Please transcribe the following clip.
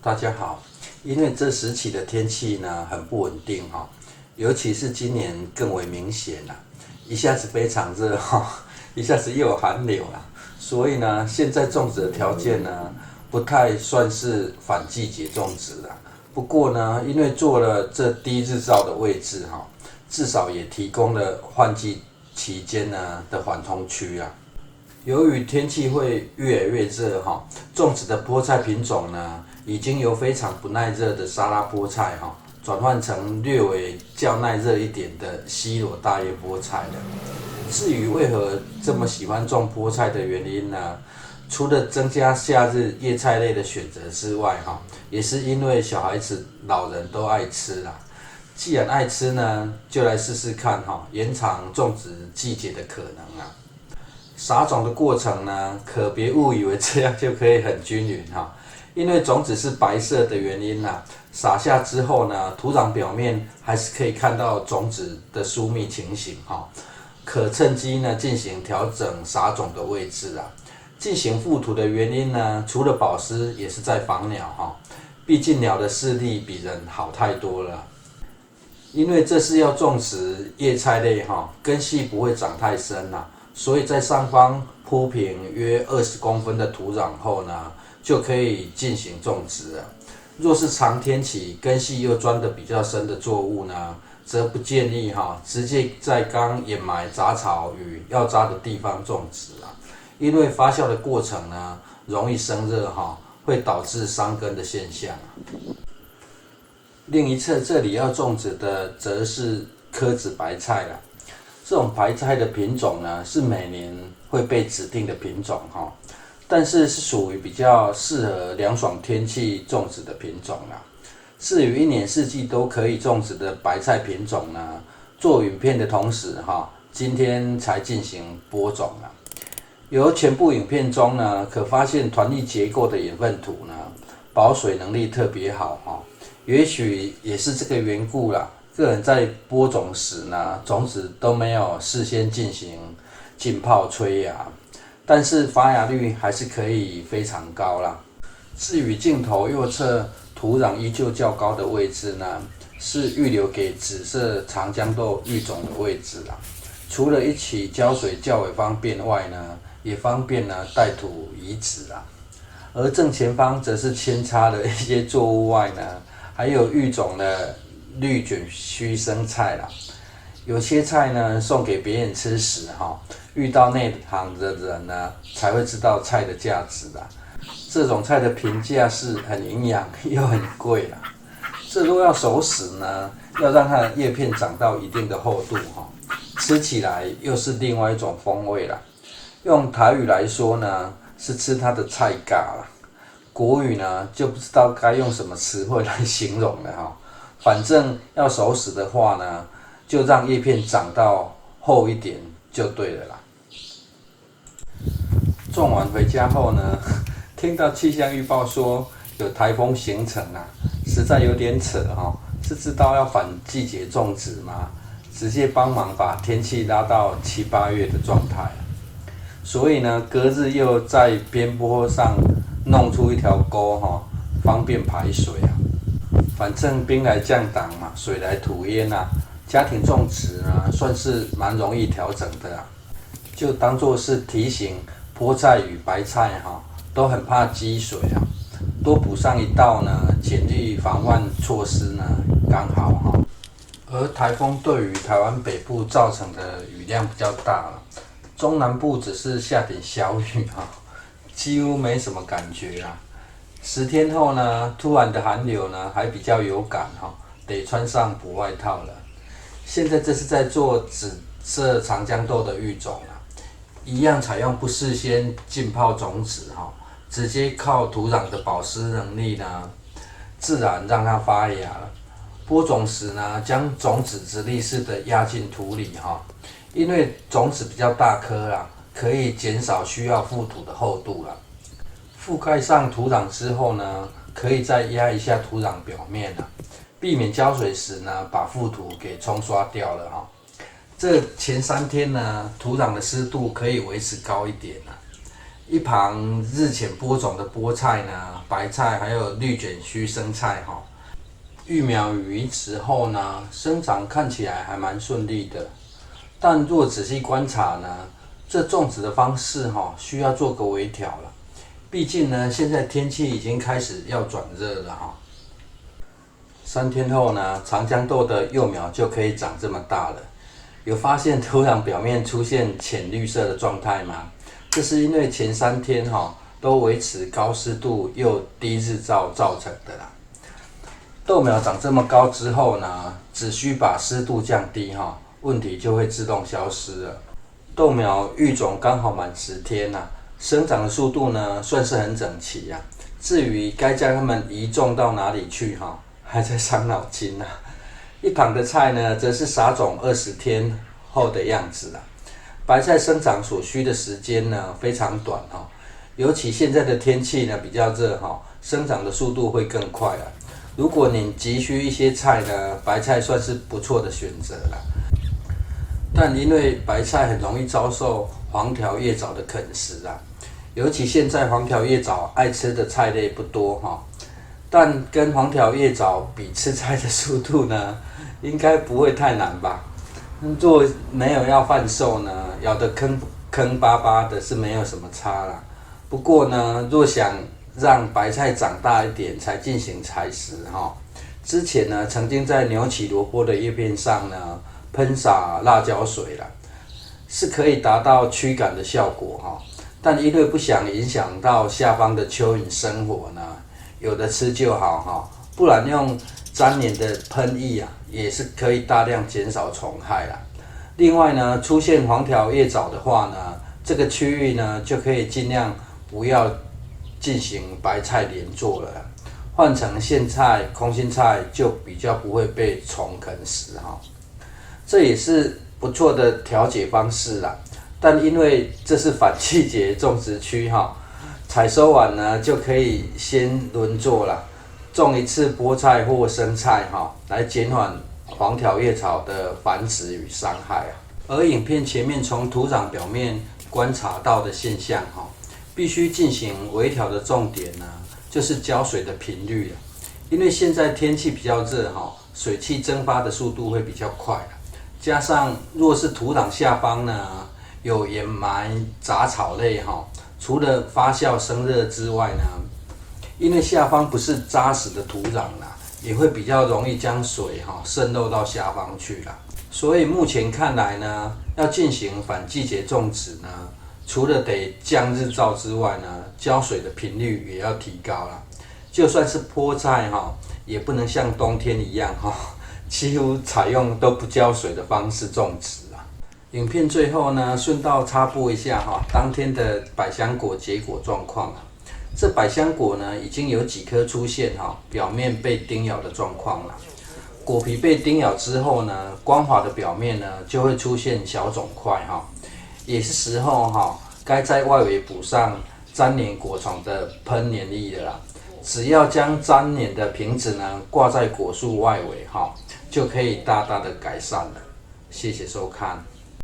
大家好，因为这时期的天气呢很不稳定哈，尤其是今年更为明显啦，一下子非常热哈，一下子又有寒流啦，所以呢，现在种植的条件呢不太算是反季节种植啦。不过呢，因为做了这低日照的位置哈，至少也提供了换季期间呢的缓冲区啊。由于天气会越来越热哈，种植的菠菜品种呢，已经由非常不耐热的沙拉菠菜哈，转换成略微较耐热一点的西螺大叶菠菜了。至于为何这么喜欢种菠菜的原因呢？除了增加夏日叶菜类的选择之外哈，也是因为小孩子、老人都爱吃啦。既然爱吃呢，就来试试看哈，延长种植季节的可能啊。撒种的过程呢，可别误以为这样就可以很均匀哈，因为种子是白色的原因啦，撒下之后呢，土壤表面还是可以看到种子的疏密情形哈，可趁机呢进行调整撒种的位置啊。进行覆土的原因呢，除了保湿，也是在防鸟哈，毕竟鸟的视力比人好太多了。因为这是要种植叶菜类哈，根系不会长太深啦。所以在上方铺平约20公分的土壤后呢，就可以进行种植了。若是长天期根系又钻得比较深的作物呢，则不建议直接在刚掩埋杂草与药渣的地方种植啊，因为发酵的过程呢，容易生热会导致伤根的现象。另一侧这里要种植的则是柯子白菜啦。这种白菜的品种呢，是每年会被指定的品种哈，但是属于比较适合凉爽天气种植的品种啦。至于一年四季都可以种植的白菜品种呢，做影片的同时今天才进行播种啦。由全部影片中呢，可发现团粒结构的养分土呢，保水能力特别好也许也是这个缘故啦。个人在播种时呢，种子都没有事先进行浸泡催芽，但是发芽率还是可以非常高啦。至于镜头右侧土壤依旧较高的位置呢，是预留给紫色长江豆育种的位置啦。除了一起浇水较为方便外呢，也方便呢带土移植啦。而正前方则是扦插的一些作物外呢，还有育种的绿卷须生菜啦，有些菜呢送给别人吃时遇到内行的人呢才会知道菜的价值啦。这种菜的评价是很营养又很贵啦。这若要熟食呢，要让它的叶片长到一定的厚度吃起来又是另外一种风味啦。用台语来说呢，是吃它的菜嘎啦。国语呢就不知道该用什么词汇来形容了反正要熟食的话呢，就让叶片长到厚一点就对了啦。种完回家后呢，听到气象预报说有台风形成啊，实在有点扯是知道要反季节种植吗？直接帮忙把天气拉到7、8月的状态所以呢，隔日又在边坡上弄出一条沟方便排水啊。反正兵来将挡嘛，水来土淹啊。家庭种植呢，算是蛮容易调整的啦，就当作是提醒菠菜与白菜都很怕积水啊，多补上一道呢，简易防范措施呢，刚好而台风对于台湾北部造成的雨量比较大了，中南部只是下点小雨几乎没什么感觉啊。10天后呢，突然的寒流呢，还比较有感得穿上补外套了。现在这是在做紫色长江豆的育种一样采用不事先浸泡种子直接靠土壤的保湿能力呢，自然让它发芽了。播种时呢，将种子直立式的压进土里因为种子比较大颗啦，可以减少需要覆土的厚度啦。覆盖上土壤之后呢，可以再压一下土壤表面避免浇水时呢把覆土给冲刷掉了这前3天呢，土壤的湿度可以维持高一点一旁日前播种的菠菜呢、白菜还有绿卷须生菜哈，育苗与移植后呢，生长看起来还蛮顺利的。但若仔细观察呢，这种植的方式需要做个微调了。毕竟呢，现在天气已经开始要转热了哈。3天后呢，长江豆的幼苗就可以长这么大了。有发现土壤表面出现浅绿色的状态吗？这是因为前3天都维持高湿度又低日照造成的啦。豆苗长这么高之后呢，只需把湿度降低问题就会自动消失了。豆苗育种刚好满10天生长的速度呢算是很整齐至于该将它们移种到哪里去还在伤脑筋一旁的菜呢，则是撒种20天后的样子白菜生长所需的时间呢非常短尤其现在的天气呢比较热生长的速度会更快如果你急需一些菜呢，白菜算是不错的选择啦。但因为白菜很容易遭受黄条叶藻的啃食尤其现在黄条叶藻爱吃的菜类不多但跟黄条叶藻比吃菜的速度呢，应该不会太难吧？若没有要贩售呢，咬得坑巴巴的是没有什么差啦。不过呢，若想让白菜长大一点才进行采食之前呢，曾经在牛起萝卜的叶片上呢喷洒辣椒水啦，是可以达到驱赶的效果但因为不想影响到下方的蚯蚓生活呢，有的吃就好不然用粘黏的喷液也是可以大量减少虫害啦。另外呢，出现黄条叶藻的话呢，这个区域呢就可以尽量不要进行白菜连作了啦，换成苋菜、空心菜就比较不会被虫啃食这也是不错的调节方式啦。但因为这是反季节种植区采收完呢就可以先轮作啦，种一次菠菜或生菜来减缓黄条叶草的繁殖与伤害而影片前面从土壤表面观察到的现象必须进行微调的重点呢，就是浇水的频率因为现在天气比较热水汽蒸发的速度会比较快加上若是土壤下方呢有掩埋杂草类除了发酵生热之外呢，因为下方不是扎实的土壤也会比较容易将水渗漏到下方去所以目前看来呢，要进行反季节种植呢，除了得降日照之外呢，浇水的频率也要提高就算是菠菜也不能像冬天一样几乎采用都不浇水的方式种植影片最后呢，顺道插播一下当天的百香果结果状况这百香果呢，已经有几颗出现表面被叮咬的状况果皮被叮咬之后呢，光滑的表面呢就会出现小肿块也是时候该在外围补上粘连果虫的喷黏液了只要将粘连的瓶子呢挂在果树外围就可以大大的改善了。谢谢收看。